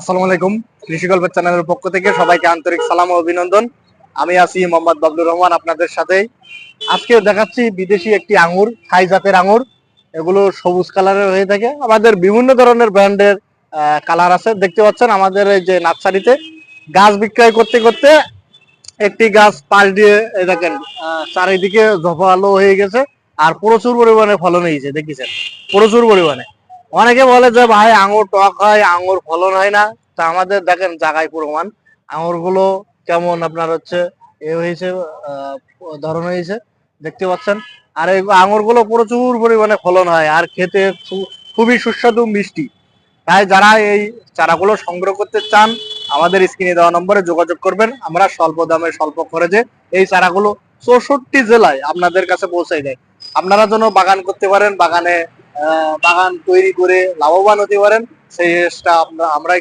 আসসালামু আলাইকুম। কৃষি গল্পের চ্যানেলের পক্ষ থেকে সবাইকে আন্তরিক সালাম ও অভিনন্দন। আমি আছি মোহাম্মদ বাবলুর রহমান আপনাদের সাথে। আজকে দেখাচ্ছি বিদেশি একটি আঙ্গুর, থাই জাতের আঙ্গুর। এগুলো সবুজ কালারের হয়ে থাকে। আমাদের বিভিন্ন ধরনের ব্র্যান্ডের কালার আছে। দেখতে পাচ্ছেন আমাদের এই যে নার্সারিতে গাছ বিক্রয় করতে করতে একটি গাছ পাশ দিয়ে এই দেখেন চারিদিকে ঝোপালো হয়ে গেছে আর প্রচুর পরিমাণে ফলন হয়েছে। দেখেছেন প্রচুর পরিমাণে। অনেকে বলে যে ভাই আঙ্গুর টক হয়, আঙ্গুর ফলন হয় না। তা আমাদের দেখেন জায়গায় প্রমাণ আঙ্গুর গুলো কেমন আপনার হচ্ছে এ হয়েছে, আহ ধরন হয়েছে দেখতে পাচ্ছেন। আর এই আঙ্গুর গুলো প্রচুর পরিমাণে ফলন হয় আর খেতে খুবই সুস্বাদু মিষ্টি। তাই যারা এই চারাগুলো সংগ্রহ করতে চান আমাদের স্ক্রিনে দেওয়া নম্বরে যোগাযোগ করবেন। আমরা স্বল্প দামে স্বল্প খরচে এই চারাগুলো 64 জেলায় আপনাদের কাছে পৌঁছাই দেয়। আপনারা যেন বাগান করতে পারেন, বাগানে বাগান তৈরি করে লাভবান হতে পারেন সেই চেষ্টা আমরাই